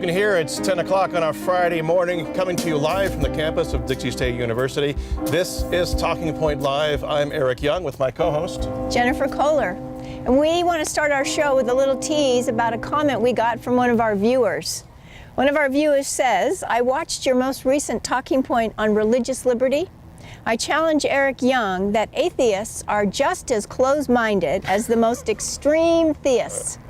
can hear, it's 10 o'clock on a Friday morning, coming to you live from the campus of Dixie State University. This is Talking Point Live. I'm Eric Young with my co-host, Jennifer Kohler. And we want to start our show with a little tease about a comment we got from one of our viewers. One of our viewers says, I watched your most recent Talking Point on religious liberty. I challenge Eric Young that atheists are just as closed-minded as the most extreme theists.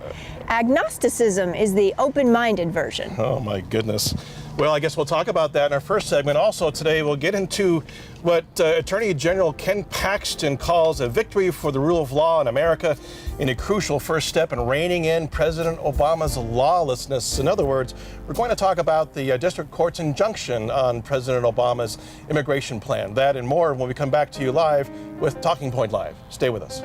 Agnosticism is the open-minded version. Oh my goodness. Well, I guess we'll talk about that in our first segment. Also today we'll get into what Attorney General Ken Paxton calls a victory for the rule of law in America in a crucial first step in reining in President Obama's lawlessness. In other words, we're going to talk about the district court's injunction on President Obama's immigration plan. That and more when we come back to you live with Talking Point Live. Stay with us.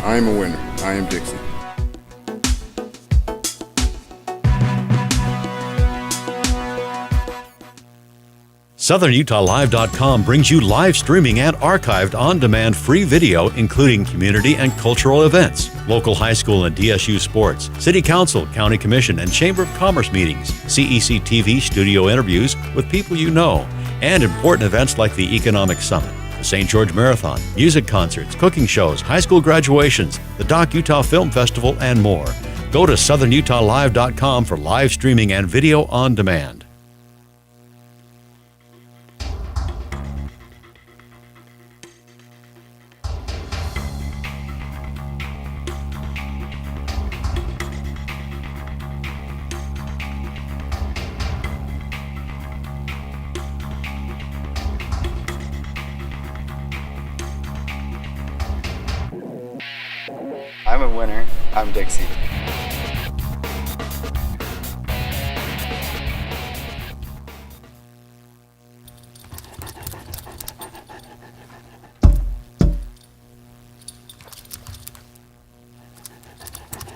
I am a winner. I am Dixie. SouthernUtahLive.com brings you live streaming and archived on-demand free video, including community and cultural events, local high school and DSU sports, city council, county commission, and chamber of commerce meetings, CEC TV studio interviews with people you know, and important events like the Economic Summit, the St. George Marathon, music concerts, cooking shows, high school graduations, the Doc Utah Film Festival, and more. Go to SouthernUtahLive.com for live streaming and video on demand. I'm a winner. I'm Dixie.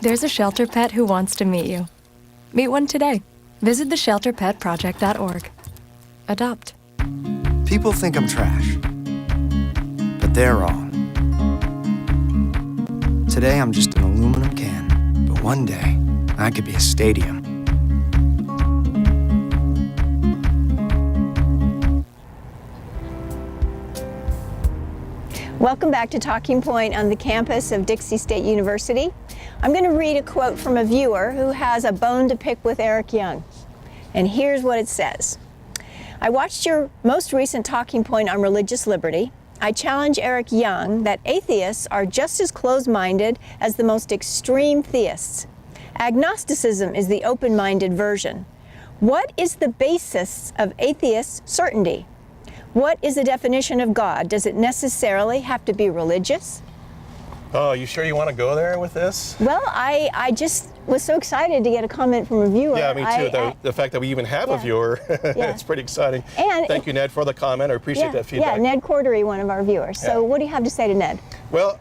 There's a shelter pet who wants to meet you. Meet one today. Visit theshelterpetproject.org. Adopt. People think I'm trash, but they're wrong. Today I'm just an aluminum can, but one day I could be a stadium. Welcome back to Talking Point on the campus of Dixie State University. I'm going to read a quote from a viewer who has a bone to pick with Eric Young. And here's what it says. I watched your most recent Talking Point on religious liberty. I challenge Eric Young that atheists are just as closed-minded as the most extreme theists. Agnosticism is the open-minded version. What is the basis of atheist certainty? What is the definition of God? Does it necessarily have to be religious? Oh, you sure you want to go there with this? Well, I just was so excited to get a comment from a viewer. Yeah, me too. The fact that we even have a viewer, it's pretty exciting. And thank you, Ned, for the comment. I appreciate that feedback. Yeah, Ned Cordery, one of our viewers. So what do you have to say to Ned? Well,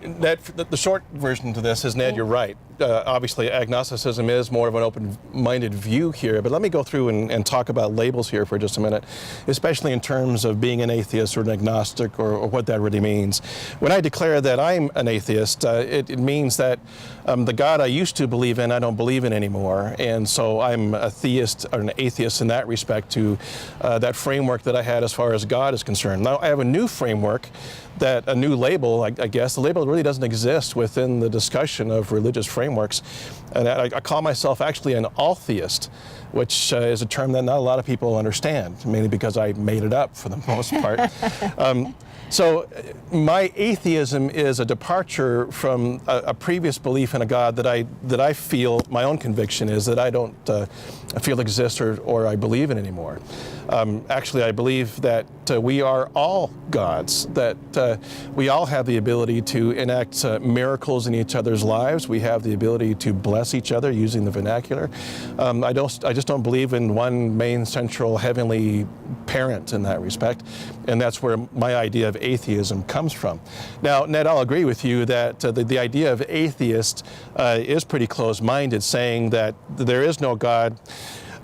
Ned, the short version to this is, Ned, you're right. Obviously, agnosticism is more of an open-minded view here, but let me go through and talk about labels here for just a minute, especially in terms of being an atheist or an agnostic or what that really means. When I declare that I'm an atheist, it means that the God I used to believe in, I don't believe in anymore, and so I'm a theist or an atheist in that respect to that framework that I had as far as God is concerned. Now, I have a new framework, a new label, I guess. The label really doesn't exist within the discussion of religious frameworks. And I call myself actually an all-theist, which is a term that not a lot of people understand, mainly because I made it up for the most part. So my atheism is a departure from a previous belief in a God that I feel, my own conviction is that I don't feel exists or I believe in anymore. Actually, I believe that we are all gods, that we all have the ability to enact miracles in each other's lives. We have the ability to bless each other using the vernacular. I just don't believe in one main central heavenly parent in that respect, and that's where my idea of atheism comes from. Now, Ned, I'll agree with you that the idea of atheist is pretty close-minded, saying that there is no God,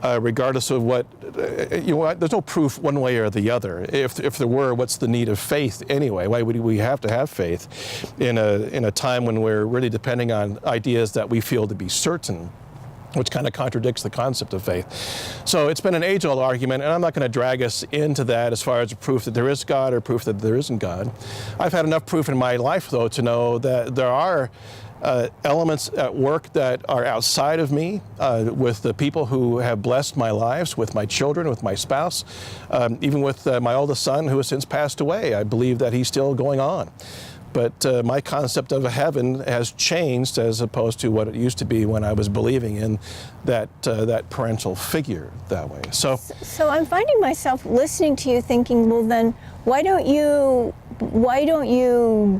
regardless of what, there's no proof one way or the other. If there were, what's the need of faith anyway? Why would we have to have faith in a time when we're really depending on ideas that we feel to be certain, which kind of contradicts the concept of faith. So it's been an age-old argument, and I'm not going to drag us into that as far as proof that there is God or proof that there isn't God. I've had enough proof in my life, though, to know that there are elements at work that are outside of me, with the people who have blessed my lives, with my children, with my spouse, even with my oldest son who has since passed away. I believe that he's still going on. But my concept of heaven has changed as opposed to what it used to be when I was believing in that parental figure that way. So I'm finding myself listening to you thinking, well then, why don't you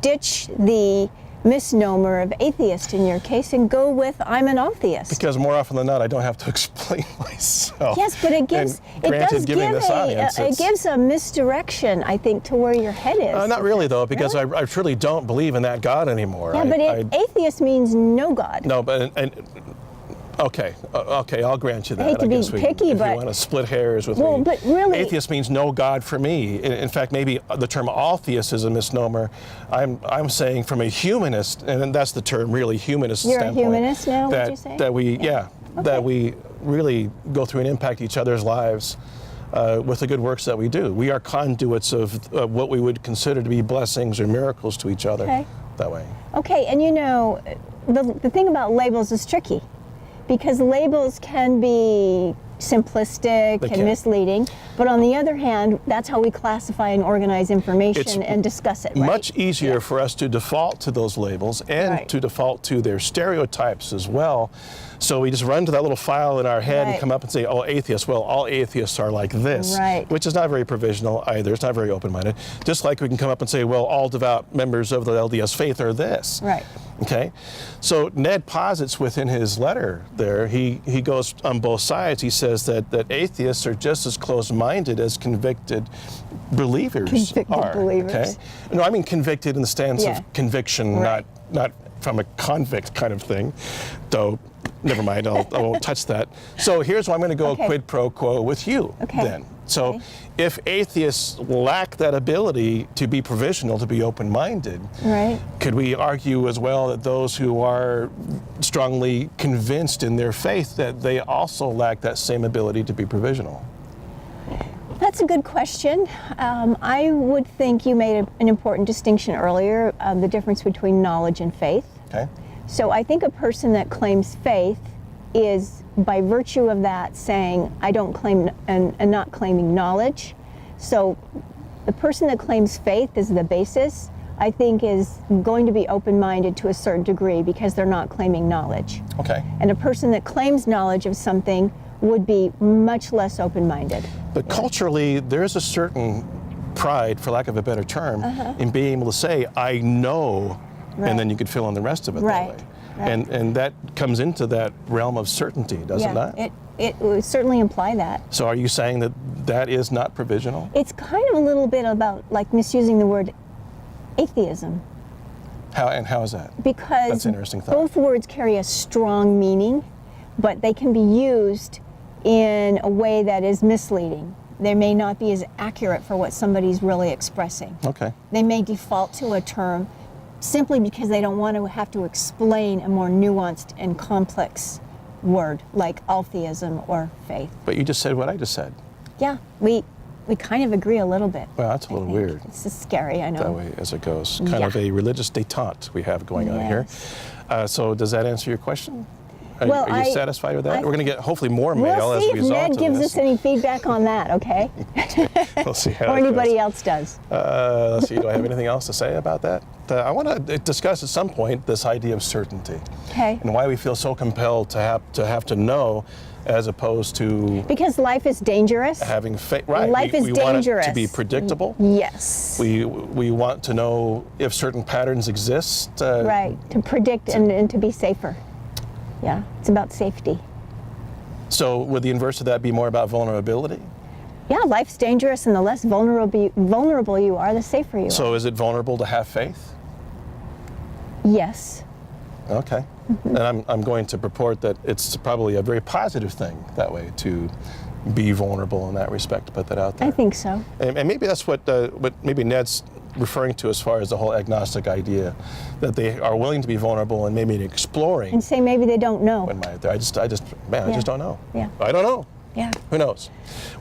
ditch the misnomer of atheist in your case and go with I'm an atheist? Because more often than not, I don't have to explain myself. Yes, but it gives it gives a misdirection, I think, to where your head is. Not really, though, because Really? I truly don't believe in that God anymore. Yeah, but atheist means no God. No, but okay, I'll grant you that. I hate to be picky, if but you want to split hairs with well, me. but really, atheist means no God for me. In fact, maybe the term atheist is a misnomer. I'm saying from a humanist, and that's the term, really, humanist you're standpoint. a humanist now, that, would you say? That we, yeah, Okay. that we really go through and impact each other's lives with the good works that we do. We are conduits of what we would consider to be blessings or miracles to each other. Okay. That way. Okay, and you know, the thing about labels is tricky, because labels can be simplistic They and can. misleading, but on the other hand, that's how we classify and organize information It's and discuss it, right? Much easier for us to default to those labels and Right. to default to their stereotypes as well. So we just run to that little file in our head Right. and come up and say, oh, atheists, well, all atheists are like this, Right. which is not very provisional either. It's not very open-minded. Just like we can come up and say, well, all devout members of the LDS faith are this. Right. Okay, so Ned posits within his letter there, he goes on both sides. He says that atheists are just as close-minded as convicted believers Convicted are. believers. Okay? No, I mean convicted in the stance Yeah. of conviction, Right. not from a convict kind of thing. Though, never mind, I won't touch that. So here's why I'm going to go Okay. quid pro quo with you Okay. then. So Okay. if atheists lack that ability to be provisional, to be open-minded, Right. could we argue as well that those who are strongly convinced in their faith that they also lack that same ability to be provisional? That's a good question. I would think you made an important distinction earlier, the difference between knowledge and faith. Okay. So I think a person that claims faith is, by virtue of that, saying, I don't claim, and not claiming knowledge. So the person that claims faith is the basis, I think, is going to be open-minded to a certain degree because they're not claiming knowledge. Okay. And a person that claims knowledge of something would be much less open-minded. But culturally, there is a certain pride, for lack of a better term, in being able to say, I know, Right. and then you could fill in the rest of it Right. that way. Right. And that comes into that realm of certainty, does it not? It would certainly imply that. So are you saying that that is not provisional? It's kind of a little bit about like misusing the word atheism, How is that? because That's an interesting thought. both words carry a strong meaning, but they can be used in a way that is misleading. They may not be as accurate for what somebody's really expressing. Okay. They may default to a term simply because they don't want to have to explain a more nuanced and complex word like atheism or faith. But you just said what I just said. Yeah, we kind of agree a little bit. Well, that's a I little think. weird. It's just scary, I know. That way as it goes. Kind of Yeah. a religious détente we have going on here. Yes. So does that answer your question? Are you satisfied with that? We're going to get hopefully more mail We'll as see a if result Ned of gives this. us any feedback on that, okay? We'll see how Or that anybody goes. else does. Let's see, do I have anything else to say about that? I want to discuss at some point this idea of certainty. Okay. And why we feel so compelled to have to know as opposed to Because life is dangerous. having faith. Right. Life is we want dangerous. it to be predictable. Yes. We want to know if certain patterns exist. Right. To predict and to be safer. Yeah. It's about safety. So would the inverse of that be more about vulnerability? Yeah, life's dangerous, and the less vulnerable you are, the safer you are. So is it vulnerable to have faith? Yes. Okay. And I'm going to purport that it's probably a very positive thing that way to be vulnerable in that respect, to put that out there. I think so. And maybe that's what maybe Ned's referring to as far as the whole agnostic idea, that they are willing to be vulnerable and maybe exploring. And say maybe they don't know. When I just don't know. Yeah. I don't know. Yeah. Who knows?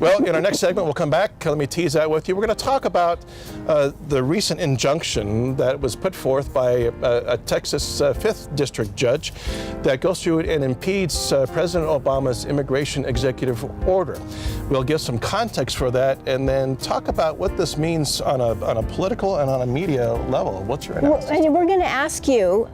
Well, in our next segment, we'll come back. Let me tease that with you. We're going to talk about the recent injunction that was put forth by a Texas 5th District judge that goes through and impedes President Obama's immigration executive order. We'll give some context for that and then talk about what this means on a political and on a media level. What's your analysis? And we're going to ask you,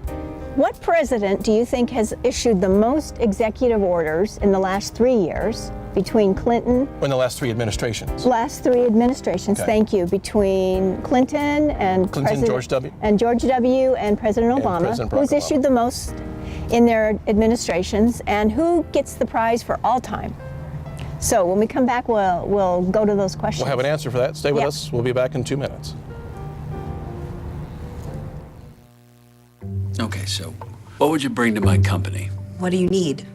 what president do you think has issued the most executive orders in the last 3 years between Clinton? In the last 3 administrations. Last 3 administrations, Okay. thank you, between Clinton and George W. and George W. and President Obama, President Barack who's issued Obama. the most in their administrations, and who gets the prize for all time? So when we come back, we'll go to those questions. We'll have an answer for that. Stay with Yeah. us. We'll be back in 2 minutes. Okay, so what would you bring to my company? What do you need?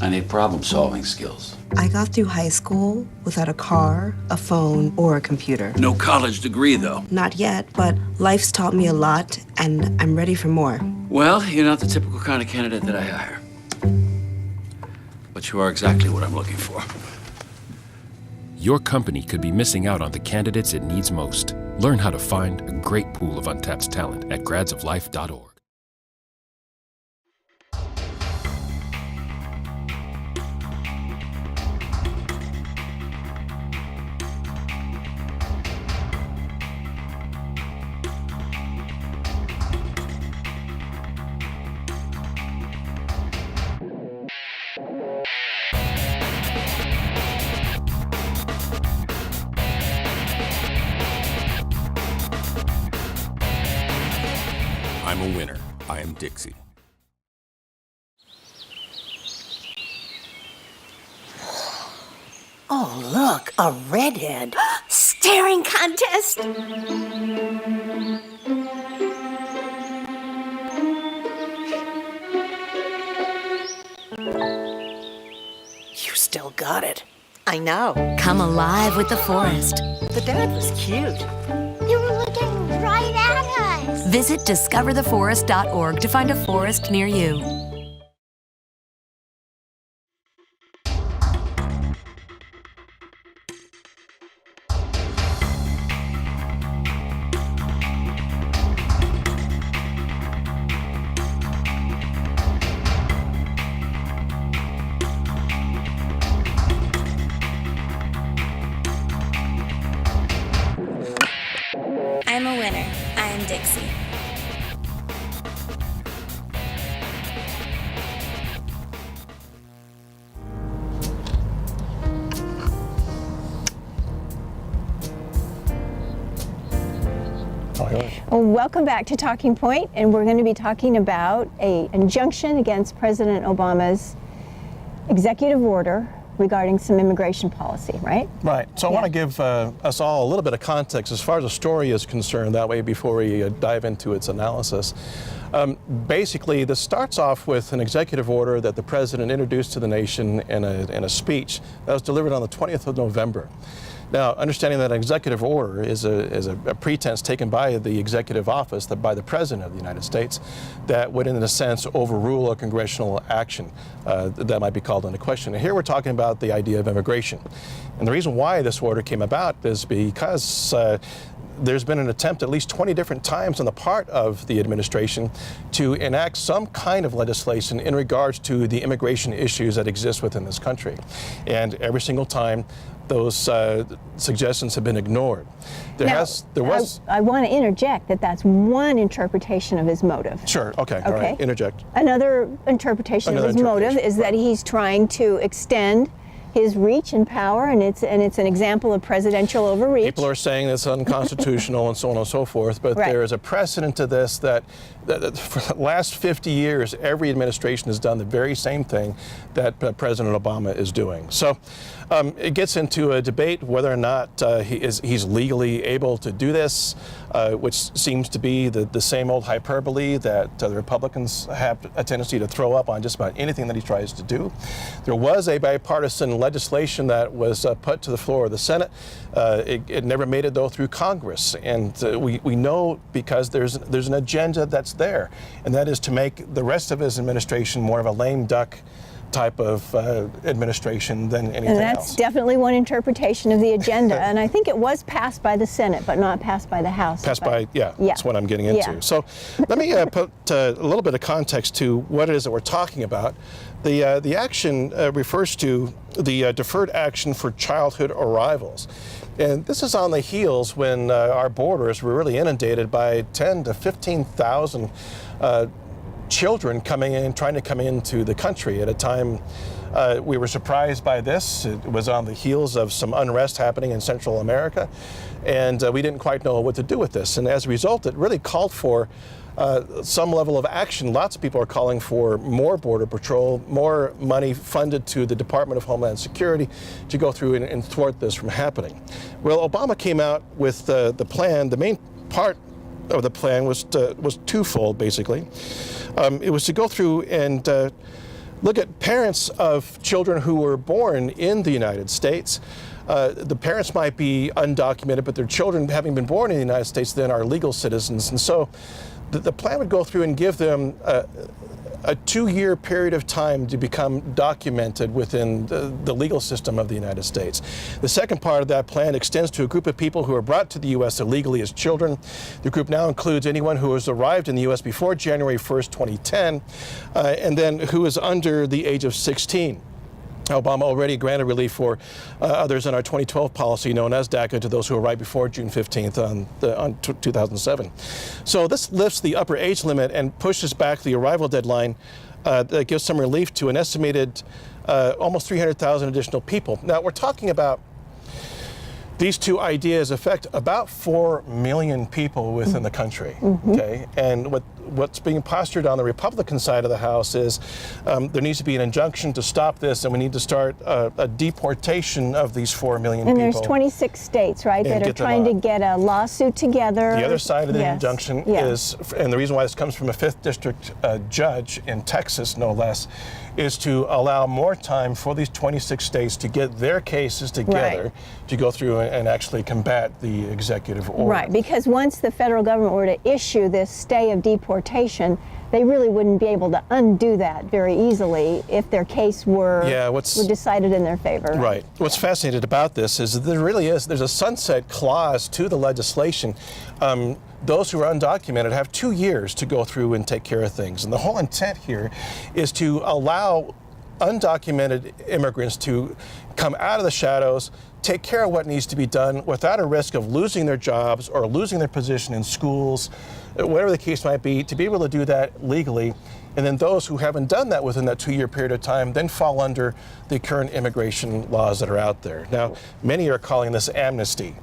I need problem-solving skills. I got through high school without a car, a phone, or a computer. No college degree, though. Not yet, but life's taught me a lot, and I'm ready for more. Well, you're not the typical kind of candidate that I hire. But you are exactly what I'm looking for. Your company could be missing out on the candidates it needs most. Learn how to find a great pool of untapped talent at gradsoflife.org. I'm a winner. I am Dixie. Oh, look, a redhead. Staring contest. You still got it. I know. Come alive with the forest. The dad was cute. You were looking right at us. Visit discovertheforest.org to find a forest near you. I'm a winner. I am Dixie. Well, welcome back to Talking Point, and we're going to be talking about an injunction against President Obama's executive order regarding some immigration policy, right? Right. So I want to give us all a little bit of context as far as the story is concerned, that way before we dive into its analysis. Basically, this starts off with an executive order that the president introduced to the nation in a speech that was delivered on the 20th of November. Now, understanding that an executive order is a pretense taken by the executive office, by the President of the United States, that would, in a sense, overrule a congressional action that might be called into question. And here we're talking about the idea of immigration. And the reason why this order came about is because there's been an attempt at least 20 different times on the part of the administration to enact some kind of legislation in regards to the immigration issues that exist within this country. And every single time, those suggestions have been ignored. I want to interject that that's one interpretation of his motive. Sure, okay, all right, interject. Another interpretation of his motive is that he's trying to extend his reach and power, and it's an example of presidential overreach. People are saying it's unconstitutional and so on and so forth, but there is a precedent to this that for the last 50 years, every administration has done the very same thing that President Obama is doing. So it gets into a debate whether or not he's legally able to do this, which seems to be the same old hyperbole that the Republicans have a tendency to throw up on just about anything that he tries to do. There was a bipartisan legislation that was put to the floor of the Senate. It never made it, though, through Congress. And we know because there's an agenda that's there, and that is to make the rest of his administration more of a lame duck type of administration than anything else. And that's definitely one interpretation of the agenda. And I think it was passed by the Senate, but not passed by the House. Passed by, that's what I'm getting into. Yeah. So let me put a little bit of context to what it is that we're talking about. The action refers to the Deferred Action for Childhood Arrivals. And this is on the heels when our borders were really inundated by 10 to 15,000 children trying to come into the country at a time we were surprised by this. It was on the heels of some unrest happening in Central America, and we didn't quite know what to do with this. And as a result, it really called for some level of action. Lots of people are calling for more Border Patrol, more money funded to the Department of Homeland Security to go through and thwart this from happening. Well, Obama came out with the plan. The main part of the plan was twofold, basically. It was to go through and look at parents of children who were born in the United States. The parents might be undocumented, but their children, having been born in the United States, then are legal citizens. And so the plan would go through and give them a 2-year period of time to become documented within the legal system of the United States. The second part of that plan extends to a group of people who are brought to the U.S. illegally as children. The group now includes anyone who has arrived in the U.S. before January 1st, 2010, and then who is under the age of 16. Obama already granted relief for others in our 2012 policy known as DACA to those who arrived before June 15th on 2007. So this lifts the upper age limit and pushes back the arrival deadline that gives some relief to an estimated almost 300,000 additional people. Now we're talking about these two ideas affect about 4 million people within the country, okay? And what's being postured on the Republican side of the House is there needs to be an injunction to stop this, and we need to start a deportation of these 4 million people. And there's 26 states, right, that are trying to get a lawsuit together. The other side of the injunction is, and the reason why this comes from a 5th District judge in Texas, no less, is to allow more time for these 26 states to get their cases together to go through and actually combat the executive order. Right, because once the federal government were to issue this stay of deportation, they really wouldn't be able to undo that very easily if their case were decided in their favor. Right. What's fascinating about this is that there's a sunset clause to the legislation. Those who are undocumented have 2 years to go through and take care of things. And the whole intent here is to allow undocumented immigrants to come out of the shadows, take care of what needs to be done without a risk of losing their jobs or losing their position in schools, whatever the case might be, to be able to do that legally. And then those who haven't done that within that 2-year period of time then fall under the current immigration laws that are out there. Now, many are calling this amnesty.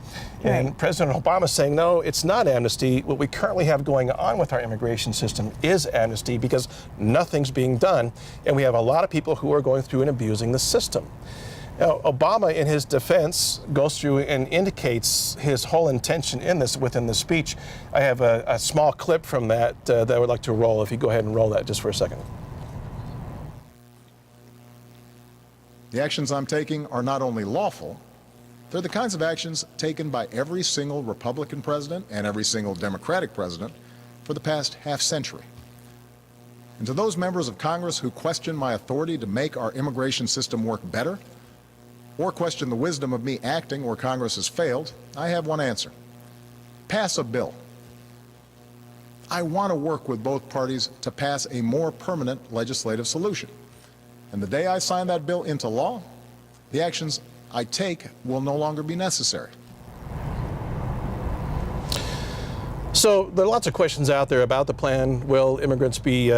And President Obama is saying, no, it's not amnesty. What we currently have going on with our immigration system is amnesty because nothing's being done. And we have a lot of people who are going through and abusing the system. Now, Obama, in his defense, goes through and indicates his whole intention in this within the speech. I have a small clip from that that I would like to roll. If you go ahead and roll that just for a second. The actions I'm taking are not only lawful, they're the kinds of actions taken by every single Republican president and every single Democratic president for the past half-century. And to those members of Congress who question my authority to make our immigration system work better, or question the wisdom of me acting where Congress has failed, I have one answer. pass a bill. I want to work with both parties to pass a more permanent legislative solution. And the day I sign that bill into law, the actions I take will no longer be necessary. So there are lots of questions out there about the plan. Will immigrants be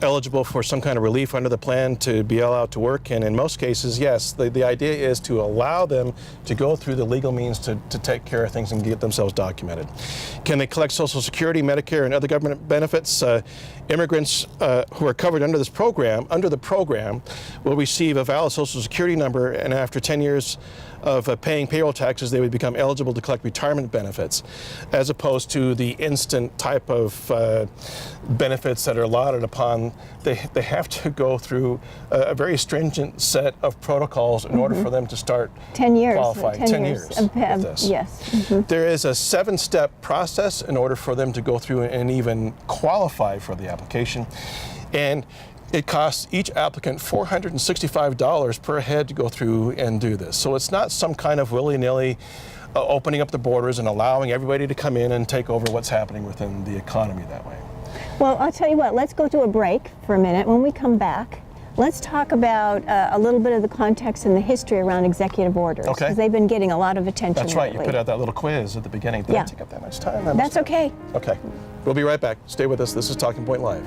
eligible for some kind of relief under the plan to be allowed to work? And in most cases, yes. The idea is to allow them to go through the legal means to take care of things and get themselves documented. Can they collect Social Security, Medicare, and other government benefits? Immigrants who are covered under this program, will receive a valid Social Security number, and after 10 years of paying payroll taxes, they would become eligible to collect retirement benefits, as opposed to the instant type of benefits that are allotted upon. They have to go through a very stringent set of protocols in order for them to start 10 years, qualifying. 10 years with this. Yes. There is a 7-step process in order for them to go through and even qualify for the application. And it costs each applicant $465 per head to go through and do this. So it's not some kind of willy-nilly opening up the borders and allowing everybody to come in and take over what's happening within the economy that way. Well, I'll tell you what, let's go to a break for a minute. When we come back, let's talk about a little bit of the context and the history around executive orders. Okay. Because they've been getting a lot of attention That's right, lately. you put out that little quiz at the beginning. Did I take up that much time? That's okay. Okay, we'll be right back. Stay with us. This is Talking Point Live.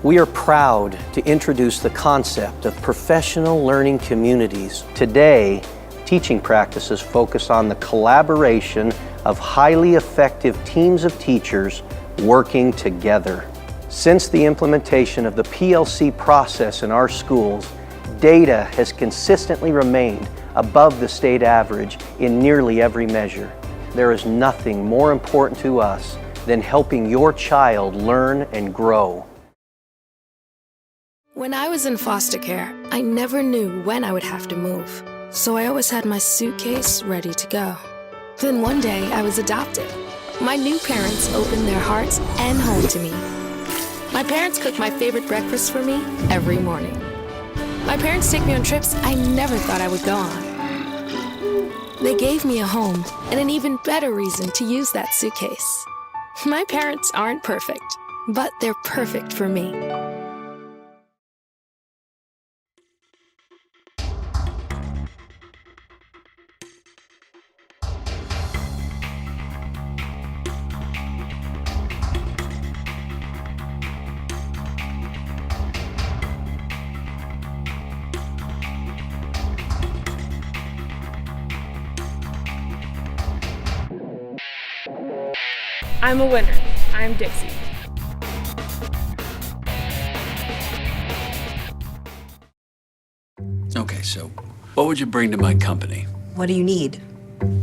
We are proud to introduce the concept of professional learning communities. Today, teaching practices focus on the collaboration of highly effective teams of teachers working together. Since the implementation of the PLC process in our schools, data has consistently remained above the state average in nearly every measure. There is nothing more important to us than helping your child learn and grow. When I was in foster care, I never knew when I would have to move, so I always had my suitcase ready to go. Then one day, I was adopted. My new parents opened their hearts and home to me. My parents cook my favorite breakfast for me every morning. My parents take me on trips I never thought I would go on. They gave me a home and an even better reason to use that suitcase. My parents aren't perfect, but they're perfect for me. I'm a winner. I'm Dixie. Okay, so what would you bring to my company? What do you need?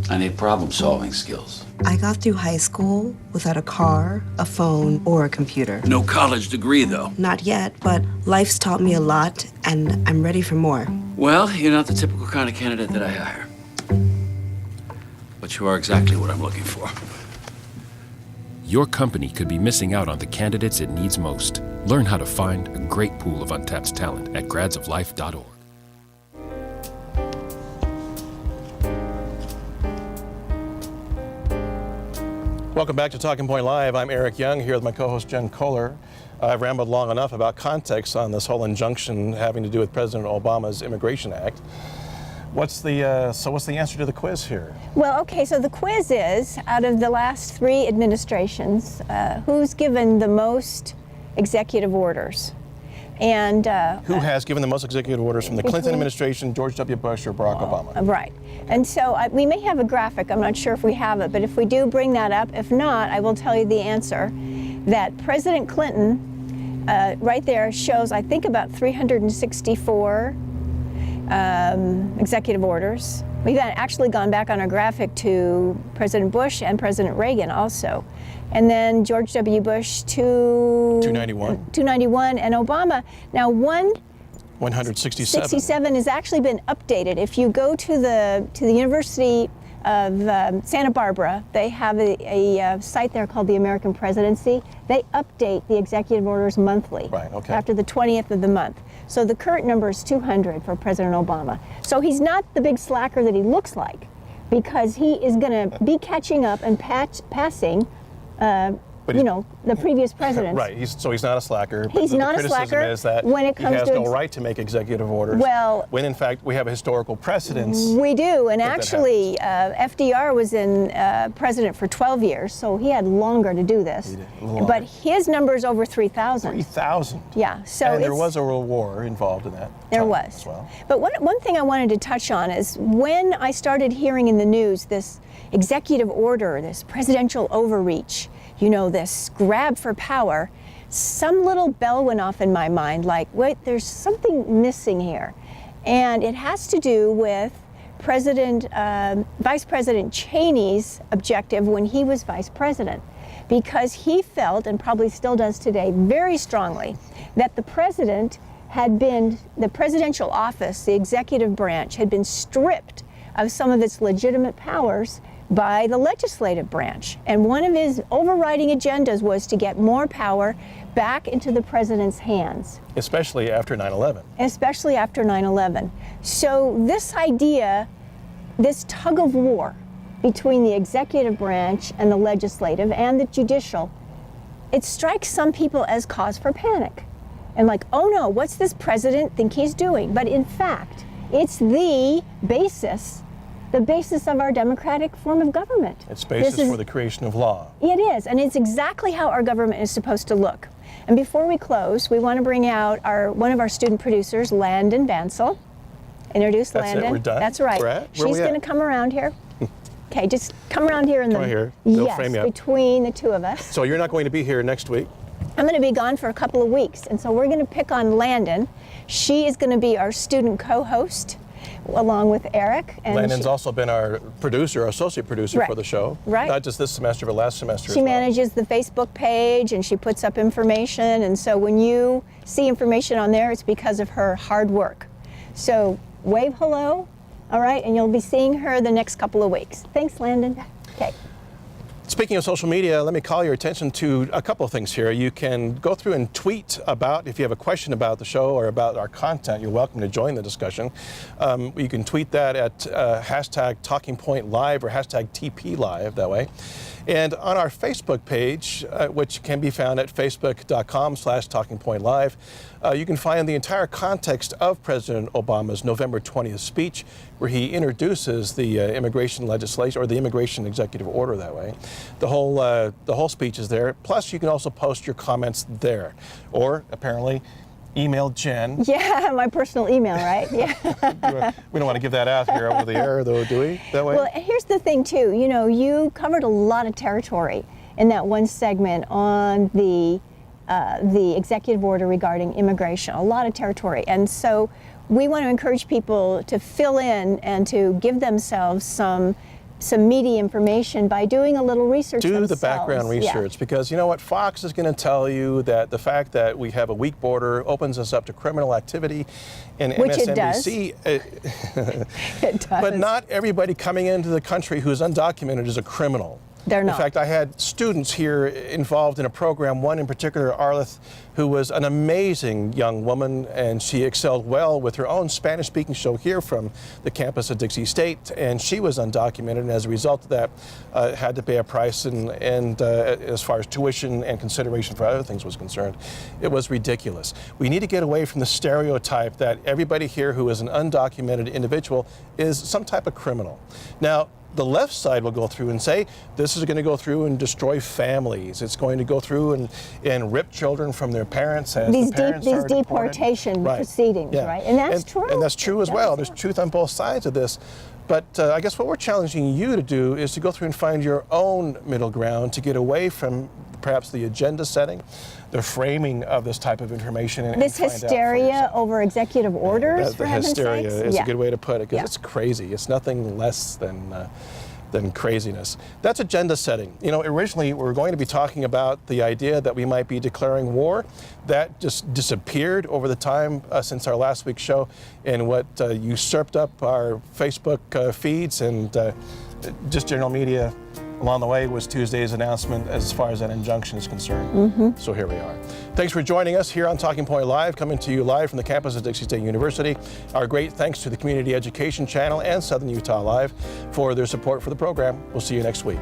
I need problem-solving skills. I got through high school without a car, a phone, or a computer. No college degree, though. Not yet, but life's taught me a lot, and I'm ready for more. Well, you're not the typical kind of candidate that I hire. But you are exactly what I'm looking for. Your company could be missing out on the candidates it needs most. Learn how to find a great pool of untapped talent at gradsoflife.org. Welcome back to Talking Point Live. I'm Eric Young here with my co-host Jen Kohler. I've rambled long enough about context on this whole injunction having to do with President Obama's Immigration Act. What's the answer to the quiz here? Well, okay, so the quiz is, out of the last 3 administrations, who's given the most executive orders? And who has given the most executive orders from the Clinton administration, George W. Bush, or Barack Obama? Right. And so we may have a graphic. I'm not sure if we have it, but if we do, bring that up. If not, I will tell you the answer. That President Clinton, right there, shows, I think, about 364 executive orders. We've actually gone back on our graphic to President Bush and President Reagan also. And then George W. Bush, 291, and Obama. Now, 167 has actually been updated. If you go to the University of Santa Barbara, they have a site there called the American Presidency. They update the executive orders monthly, right, okay, after the 20th of the month. So the current number is 200 for President Obama. So he's not the big slacker that he looks like, because he is going to be catching up and passing the previous presidents. Right. So he's not a slacker. He's but not the a slacker criticism is that when it comes he has to no right to make executive orders. Well, when in fact we have a historical precedence. We do, and that actually, FDR was in president for 12 years, so he had longer to do this. He did, a little but longer. his number is over 3,000. 3,000. Yeah. So and there it's- was a world war involved in that. There time was. As well. But one thing I wanted to touch on is when I started hearing in the news this executive order, this presidential overreach, this grab for power, some little bell went off in my mind like, wait, there's something missing here. And it has to do with Vice President Cheney's objective when he was vice president, because he felt, and probably still does today, very strongly, that the presidential office, the executive branch, had been stripped of some of its legitimate powers by the legislative branch. And one of his overriding agendas was to get more power back into the president's hands. Especially after 9/11. Especially after 9/11. So this idea, this tug of war between the executive branch and the legislative and the judicial, it strikes some people as cause for panic. And like, oh no, what's this president think he's doing? But in fact, it's the basis of our democratic form of government. It's basis for the creation of law. It is, and it's exactly how our government is supposed to look. And before we close, we want to bring out one of our student producers, Landon Bansell. Introduce That's Landon. it, we're done? That's right. We're at? Where She's we at? going to come around here. Okay, just come around here in the Right here. They'll yes, frame you up. between the two of us. So you're not going to be here next week. I'm going to be gone for a couple of weeks, and so we're going to pick on Landon. She is going to be our student co-host, along with Eric. And Landon's also been our producer, our associate producer Right. for the show. Right. Not just this semester, but last semester as She well. manages the Facebook page and she puts up information, and so when you see information on there, it's because of her hard work. So wave hello, all right, and you'll be seeing her the next couple of weeks. Thanks, Landon. Okay. Speaking of social media, let me call your attention to a couple of things here. You can go through and tweet about, if you have a question about the show or about our content, you're welcome to join the discussion. You can tweet that at hashtag TalkingPointLive or hashtag TPLive that way. And on our Facebook page, which can be found at facebook.com/TalkingPointLive, you can find the entire context of President Obama's November 20th speech, where he introduces the immigration legislation, or the immigration executive order that way. The whole speech is there. Plus, you can also post your comments there, or apparently email Jen. Yeah, my personal email, right? Yeah. We don't want to give that out here over the air, though, do we? That way? Well, here's the thing, too. You covered a lot of territory in that one segment on the executive order regarding immigration, a lot of territory. And so we want to encourage people to fill in and to give themselves some meaty information by doing a little research Do the themselves. background research, because you know what? Fox is going to tell you that the fact that we have a weak border opens us up to criminal activity, and Which MSNBC. It does. But not everybody coming into the country who's undocumented is a criminal. They're not. In fact, I had students here involved in a program, one in particular, Arleth, who was an amazing young woman, and she excelled well with her own Spanish-speaking show here from the campus of Dixie State, and she was undocumented, and as a result of that, had to pay a price, and as far as tuition and consideration for other things was concerned, it was ridiculous. We need to get away from the stereotype that everybody here who is an undocumented individual is some type of criminal. Now, the left side will go through and say, this is going to go through and destroy families. It's going to go through and rip children from their parents as These the parents these are deported. deportation Right. proceedings, Yeah. right? And that's true. And that's true as well. There's truth on both sides of this. But I guess what we're challenging you to do is to go through and find your own middle ground to get away from perhaps the agenda setting, the framing of this type of information. And This find out for hysteria yourself. over executive orders, The for heaven's hysteria sakes? is Yeah. a good way to put it, because Yeah. it's crazy. It's nothing less than craziness. That's agenda setting. Originally we were going to be talking about the idea that we might be declaring war. That just disappeared over the time since our last week's show, and what usurped up our Facebook feeds and just general media Along the way was Tuesday's announcement as far as that injunction is concerned. So here we are. Thanks for joining us here on Talking Point Live, coming to you live from the campus of Dixie State University. Our great thanks to the Community Education Channel and Southern Utah Live for their support for the program. We'll see you next week.